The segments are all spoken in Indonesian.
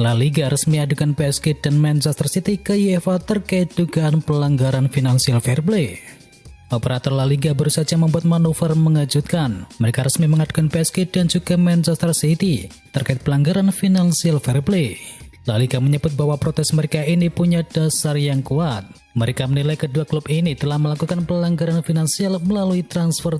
La Liga resmi adukan PSG dan Manchester City ke UEFA terkait dugaan pelanggaran financial fair play. Operator La Liga baru saja membuat manuver mengejutkan. Mereka resmi mengadukan PSG dan juga Manchester City terkait pelanggaran financial fair play. La Liga menyebut bahwa protes mereka ini punya dasar yang kuat. Mereka menilai kedua klub ini telah melakukan pelanggaran finansial melalui transfer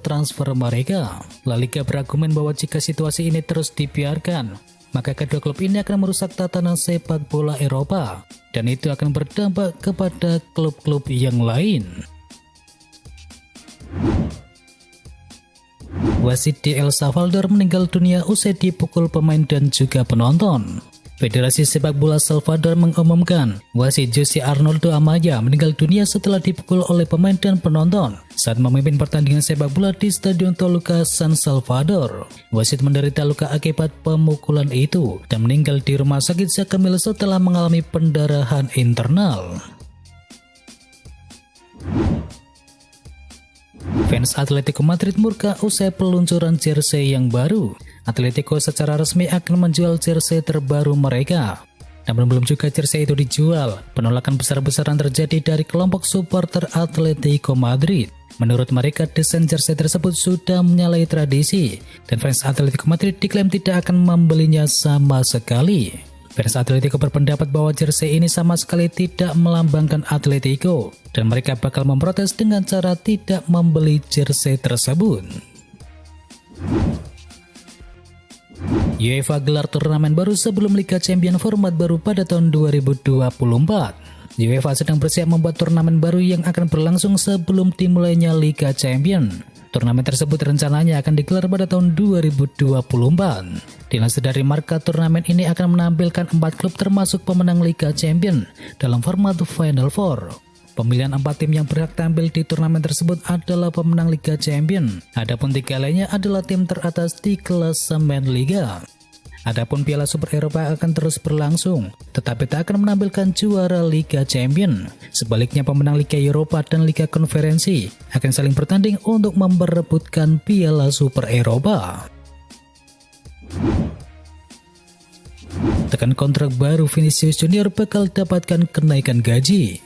mereka. La Liga berargumen bahwa jika situasi ini terus dibiarkan, maka kedua klub ini akan merusak tatanan sepak bola Eropa, dan itu akan berdampak kepada klub-klub yang lain. Wasit di El Salvador meninggal dunia usai dipukul pemain dan juga penonton. Federasi Sepak Bola Salvador mengumumkan wasit Jose Arnoldo Amaya meninggal dunia setelah dipukul oleh pemain dan penonton saat memimpin pertandingan sepak bola di Stadion Toluca, San Salvador. Wasit menderita luka akibat pemukulan itu dan meninggal di rumah sakit Sacramento setelah mengalami pendarahan internal. Fans Atletico Madrid murka usai peluncuran jersey yang baru. Atletico secara resmi akan menjual jersey terbaru mereka. Namun belum juga jersey itu dijual, penolakan besar-besaran terjadi dari kelompok supporter Atletico Madrid. Menurut mereka, desain jersey tersebut sudah menyalahi tradisi, dan fans Atletico Madrid diklaim tidak akan membelinya sama sekali. Fans Atletico berpendapat bahwa jersey ini sama sekali tidak melambangkan Atletico, dan mereka bakal memprotes dengan cara tidak membeli jersey tersebut. UEFA gelar turnamen baru sebelum Liga Champions format baru pada tahun 2024. UEFA sedang bersiap membuat turnamen baru yang akan berlangsung sebelum dimulainya Liga Champions. Turnamen tersebut rencananya akan digelar pada tahun 2024. Dilansir dari Marca, turnamen ini akan menampilkan 4 klub termasuk pemenang Liga Champions dalam format Final Four. Pemilihan 4 tim yang berhak tampil di turnamen tersebut adalah pemenang Liga Champions. Adapun 3 lainnya adalah tim teratas di klasemen Liga. Adapun Piala Super Eropa akan terus berlangsung, tetapi tak akan menampilkan juara Liga Champions. Sebaliknya, pemenang Liga Eropa dan Liga Konferensi akan saling bertanding untuk memperebutkan Piala Super Eropa. Tekan kontrak baru, Vinicius Junior bakal dapatkan kenaikan gaji.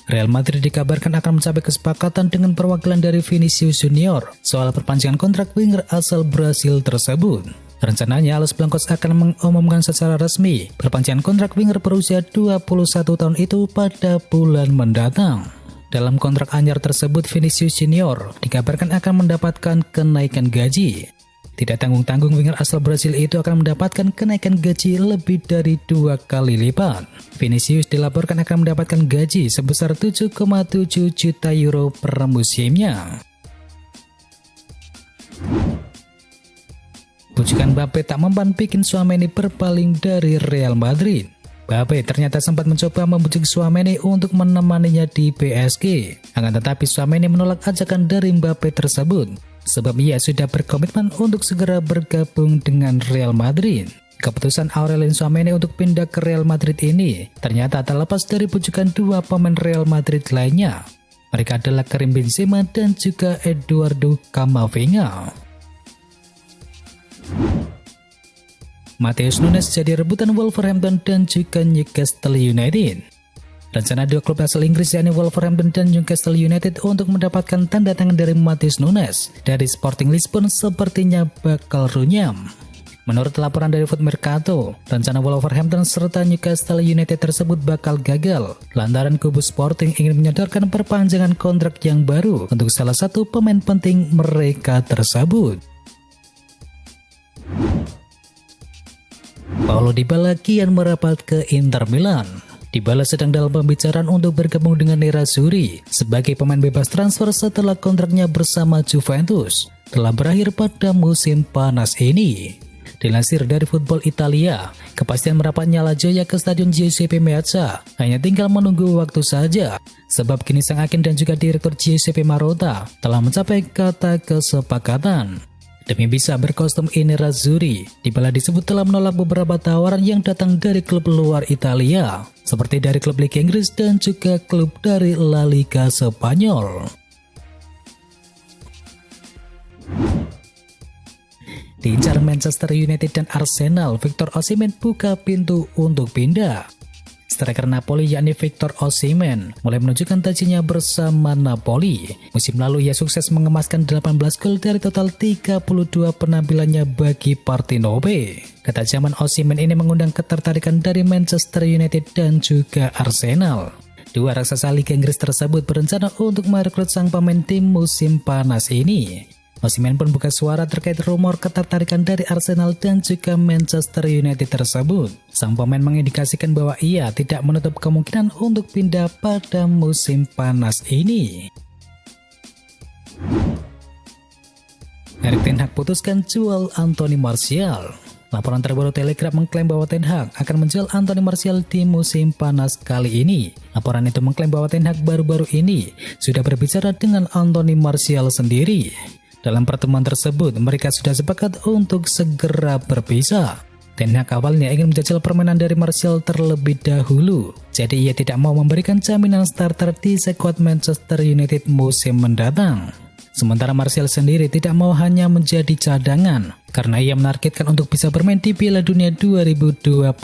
Real Madrid dikabarkan akan mencapai kesepakatan dengan perwakilan dari Vinicius Junior soal perpanjangan kontrak winger asal Brasil tersebut. Rencananya, Los Blancos akan mengumumkan secara resmi perpanjangan kontrak winger berusia 21 tahun itu pada bulan mendatang. Dalam kontrak anyar tersebut, Vinicius Junior dikabarkan akan mendapatkan kenaikan gaji. Tidak tanggung-tanggung, winger asal Brasil itu akan mendapatkan kenaikan gaji lebih dari 2 kali lipat. Vinicius dilaporkan akan mendapatkan gaji sebesar 7,7 juta euro per musimnya. Bujukan Mbappe tak mempan bikin Tchouaméni berpaling dari Real Madrid. Mbappe ternyata sempat mencoba membujuk Tchouaméni untuk menemaninya di PSG. Akan tetapi Tchouaméni menolak ajakan dari Mbappe tersebut, sebab ia sudah berkomitmen untuk segera bergabung dengan Real Madrid. Keputusan Aurelien Tchouaméni untuk pindah ke Real Madrid ini ternyata tak lepas dari bujukan 2 pemain Real Madrid lainnya. Mereka adalah Karim Benzema dan juga Eduardo Camavinga. Matheus Nunes jadi rebutan Wolverhampton dan juga Newcastle United. Rencana 2 klub asal Inggris yakni Wolverhampton dan Newcastle United untuk mendapatkan tanda tangan dari Matheus Nunes dari Sporting Lisbon sepertinya bakal runyam. Menurut laporan dari Foot Mercato, rencana Wolverhampton serta Newcastle United tersebut bakal gagal lantaran kubu Sporting ingin menyodorkan perpanjangan kontrak yang baru untuk salah satu pemain penting mereka tersebut. Paulo Dybala kian merapat ke Inter Milan. Dybala sedang dalam pembicaraan untuk bergabung dengan Nerazzurri sebagai pemain bebas transfer setelah kontraknya bersama Juventus telah berakhir pada musim panas ini. Dilansir dari Football Italia, kepastian merapatnya La Gioia ke Stadion Giuseppe Meazza hanya tinggal menunggu waktu saja, sebab kini sang agen dan juga direktur Giuseppe Marotta telah mencapai kata kesepakatan. Demi bisa berkostum Nerazzurri, Dybala disebut telah menolak beberapa tawaran yang datang dari klub luar Italia, seperti dari klub Liga Inggris dan juga klub dari La Liga Spanyol. Diincar Manchester United dan Arsenal, Victor Osimhen buka pintu untuk pindah. Striker Napoli yakni Victor Osimhen mulai menunjukkan tajinya bersama Napoli. Musim lalu ia sukses mengemaskan 18 gol dari total 32 penampilannya bagi Partenope. Ketajaman Osimhen ini mengundang ketertarikan dari Manchester United dan juga Arsenal. Dua raksasa Liga Inggris tersebut berencana untuk merekrut sang pemain di musim panas ini. Osimhen pun buka suara terkait rumor ketertarikan dari Arsenal dan juga Manchester United tersebut. Sang pemain mengindikasikan bahwa ia tidak menutup kemungkinan untuk pindah pada musim panas ini. Erik ten Hag putuskan jual Anthony Martial. Laporan terbaru Telegraph mengklaim bahwa Ten Hag akan menjual Anthony Martial di musim panas kali ini. Laporan itu mengklaim bahwa Ten Hag baru-baru ini sudah berbicara dengan Anthony Martial sendiri. Dalam pertemuan tersebut, mereka sudah sepakat untuk segera berpisah. Ten Hag awalnya ingin menjajal permainan dari Martial terlebih dahulu. Jadi ia tidak mau memberikan jaminan starter di skuad Manchester United musim mendatang. Sementara Martial sendiri tidak mau hanya menjadi cadangan, karena ia menargetkan untuk bisa bermain di Piala Dunia 2022.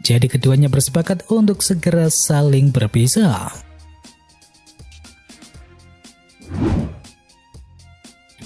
Jadi keduanya bersepakat untuk segera saling berpisah.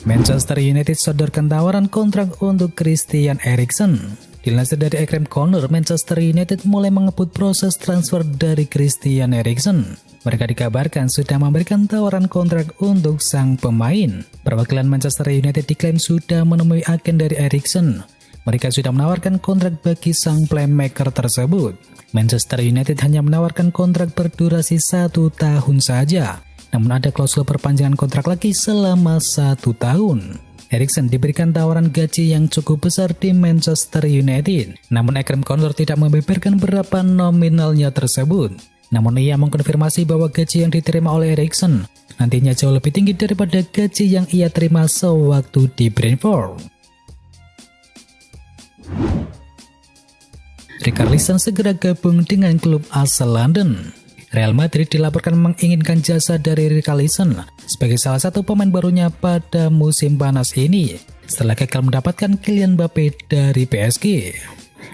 Manchester United sodorkan tawaran kontrak untuk Christian Eriksen. Dilansir dari Ekrem Corner, Manchester United mulai mengebut proses transfer dari Christian Eriksen. Mereka dikabarkan sudah memberikan tawaran kontrak untuk sang pemain. Perwakilan Manchester United diklaim sudah menemui agen dari Eriksen. Mereka sudah menawarkan kontrak bagi sang playmaker tersebut. Manchester United hanya menawarkan kontrak berdurasi 1 tahun saja. Namun ada klausul perpanjangan kontrak lagi selama 1 tahun. Eriksen diberikan tawaran gaji yang cukup besar di Manchester United. Namun Ekrem Corner tidak membeberkan berapa nominalnya tersebut. Namun ia mengkonfirmasi bahwa gaji yang diterima oleh Eriksen nantinya jauh lebih tinggi daripada gaji yang ia terima sewaktu di Brentford. Richarlison segera gabung dengan klub asal London. Real Madrid dilaporkan menginginkan jasa dari Richarlison sebagai salah satu pemain barunya pada musim panas ini setelah gagal mendapatkan Kylian Mbappe dari PSG.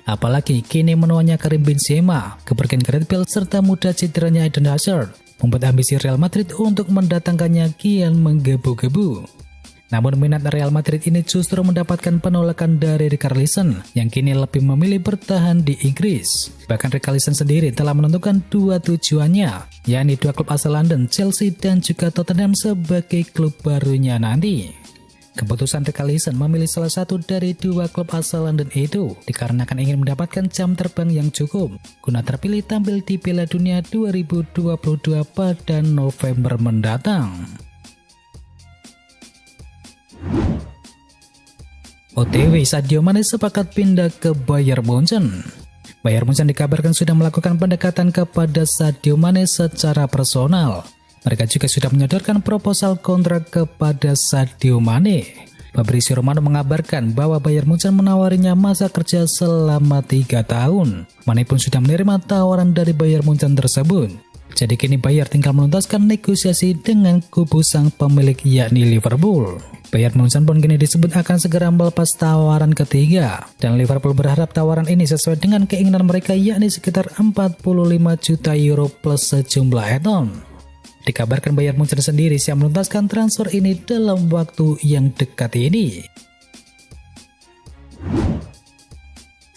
Apalagi kini menuanya Karim Benzema, kepergian Gareth Bale serta muda cederanya Eden Hazard membuat ambisi Real Madrid untuk mendatangkannya kian menggebu-gebu. Namun minat Real Madrid ini justru mendapatkan penolakan dari Richarlison yang kini lebih memilih bertahan di Inggris. Bahkan Richarlison sendiri telah menentukan 2 tujuannya, yakni 2 klub asal London, Chelsea dan juga Tottenham sebagai klub barunya nanti. Keputusan Richarlison memilih salah satu dari 2 klub asal London itu dikarenakan ingin mendapatkan jam terbang yang cukup guna terpilih tampil di Piala Dunia 2022 pada November mendatang. OTW Sadio Mane sepakat pindah ke Bayern Munchen. Bayern Munchen dikabarkan sudah melakukan pendekatan kepada Sadio Mane secara personal. Mereka juga sudah menyodorkan proposal kontrak kepada Sadio Mane. Fabrizio Romano mengabarkan bahwa Bayern Munchen menawarinya masa kerja selama 3 tahun. Mane pun sudah menerima tawaran dari Bayern Munchen tersebut. Jadi kini Bayern tinggal menuntaskan negosiasi dengan kubu sang pemilik yakni Liverpool. Bayern Munchen pun kini disebut akan segera melepas tawaran ketiga. Dan Liverpool berharap tawaran ini sesuai dengan keinginan mereka yakni sekitar 45 juta euro plus sejumlah add-on. Dikabarkan Bayern Munchen sendiri siap menuntaskan transfer ini dalam waktu yang dekat ini.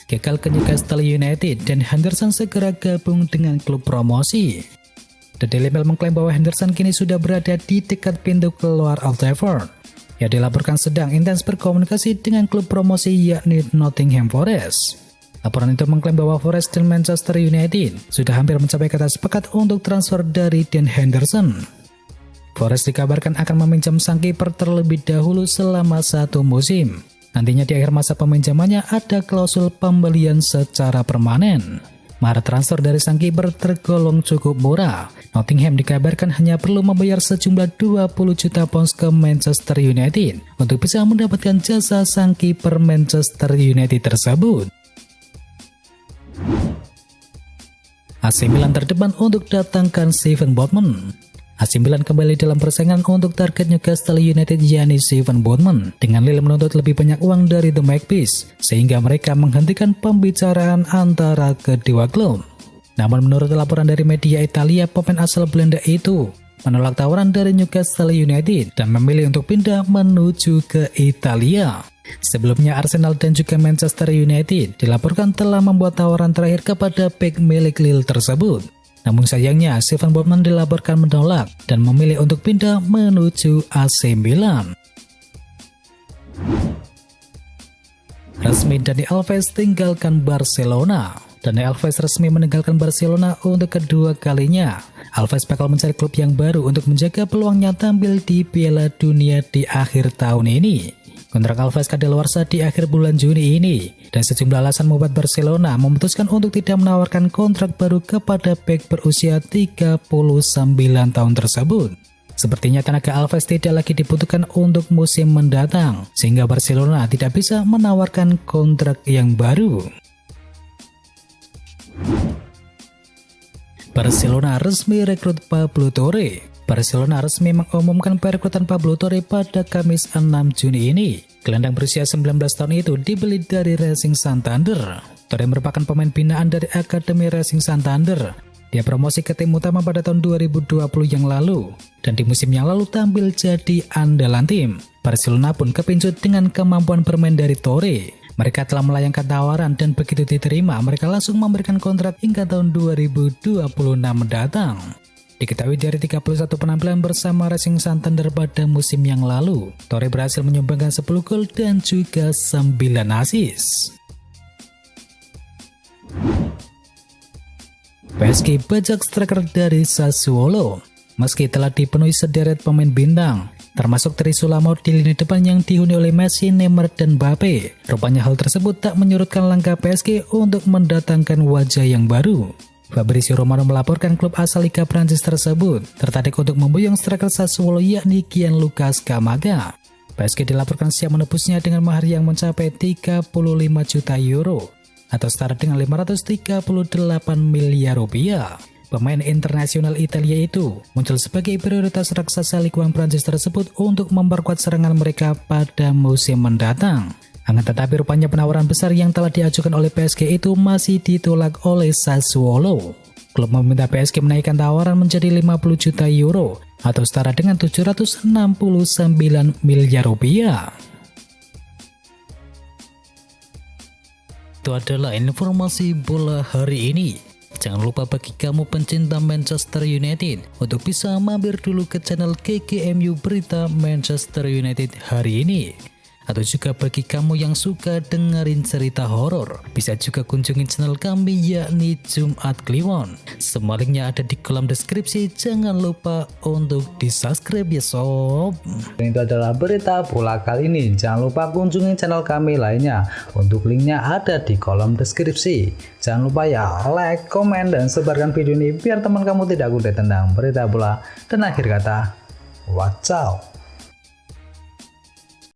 Gagal ke Newcastle United dan Henderson segera gabung dengan klub promosi. The Daily Mail mengklaim bahwa Henderson kini sudah berada di dekat pintu keluar Old Trafford. Ia dilaporkan sedang intens berkomunikasi dengan klub promosi yakni Nottingham Forest. Laporan itu mengklaim bahwa Forest dan Manchester United sudah hampir mencapai kata sepakat untuk transfer dari Dan Henderson. Forest dikabarkan akan meminjam sang kiper terlebih dahulu selama 1 musim. Nantinya di akhir masa peminjamannya ada klausul pembelian secara permanen. Mahar transfer dari sang kiper tergolong cukup murah. Nottingham dikabarkan hanya perlu membayar sejumlah 20 juta pounds ke Manchester United untuk bisa mendapatkan jasa sang kiper Manchester United tersebut. AC Milan terdepan untuk datangkan Steven Botman. AC Milan kembali dalam persaingan untuk target Newcastle United yakni Steven Botman dengan Lille menuntut lebih banyak uang dari The Magpies sehingga mereka menghentikan pembicaraan antara kedua klub. Namun menurut laporan dari media Italia, pemain asal Belanda itu menolak tawaran dari Newcastle United dan memilih untuk pindah menuju ke Italia. Sebelumnya Arsenal dan juga Manchester United dilaporkan telah membuat tawaran terakhir kepada bek milik Lille tersebut. Namun sayangnya Steven Botman dilaporkan menolak dan memilih untuk pindah menuju AC Milan. Resmi Dani Alves tinggalkan Barcelona. Dani Alves resmi meninggalkan Barcelona untuk kedua kalinya. Alves bakal mencari klub yang baru untuk menjaga peluangnya tampil di Piala Dunia di akhir tahun ini. Kontrak Alves kadaluarsa di akhir bulan Juni ini, dan sejumlah alasan membuat Barcelona memutuskan untuk tidak menawarkan kontrak baru kepada bek berusia 39 tahun tersebut. Sepertinya tenaga Alves tidak lagi dibutuhkan untuk musim mendatang, sehingga Barcelona tidak bisa menawarkan kontrak yang baru. Barcelona resmi rekrut Pablo Torre. Barcelona resmi mengumumkan perekrutan Pablo Torre pada Kamis 6 Juni ini. Gelandang berusia 19 tahun itu dibeli dari Racing Santander. Torre merupakan pemain binaan dari Akademi Racing Santander. Dia promosi ke tim utama pada tahun 2020 yang lalu, dan di musim yang lalu tampil jadi andalan tim. Barcelona pun kepincut dengan kemampuan bermain dari Torre. Mereka telah melayangkan tawaran dan begitu diterima, mereka langsung memberikan kontrak hingga tahun 2026 mendatang. Diketahui dari 31 penampilan bersama Racing Santander pada musim yang lalu, Torre berhasil menyumbangkan 10 gol dan juga 9 assist. PSG bajak striker dari Sassuolo. Meski telah dipenuhi sederet pemain bintang, termasuk Trisula Maut di lini depan yang dihuni oleh Messi, Neymar, dan Mbappe, rupanya hal tersebut tak menyurutkan langkah PSG untuk mendatangkan wajah yang baru. Fabrizio Romano melaporkan klub asal Liga Prancis tersebut tertarik untuk memboyong striker Sassuolo yakni Gianluca Scamacca. PSG dilaporkan siap menebusnya dengan mahar yang mencapai 35 juta euro atau setara dengan 538 miliar rupiah. Pemain internasional Italia itu muncul sebagai prioritas raksasa Liga Prancis tersebut untuk memperkuat serangan mereka pada musim mendatang. Akan tetapi rupanya penawaran besar yang telah diajukan oleh PSG itu masih ditolak oleh Sassuolo. Klub meminta PSG menaikkan tawaran menjadi 50 juta euro atau setara dengan 769 miliar rupiah. Itu adalah informasi bola hari ini. Jangan lupa bagi kamu pencinta Manchester United untuk bisa mampir dulu ke channel KKMU Berita Manchester United hari ini. Atau juga bagi kamu yang suka dengerin cerita horor, bisa juga kunjungi channel kami yakni Jumat Kliwon. Semua linknya ada di kolom deskripsi, jangan lupa untuk di subscribe ya sob. Itu adalah berita bola kali ini. Jangan lupa kunjungi channel kami lainnya. Untuk linknya ada di kolom deskripsi. Jangan lupa ya like, komen, dan sebarkan video ini biar teman kamu tidak kudet tentang berita bola. Dan akhir kata, wacau.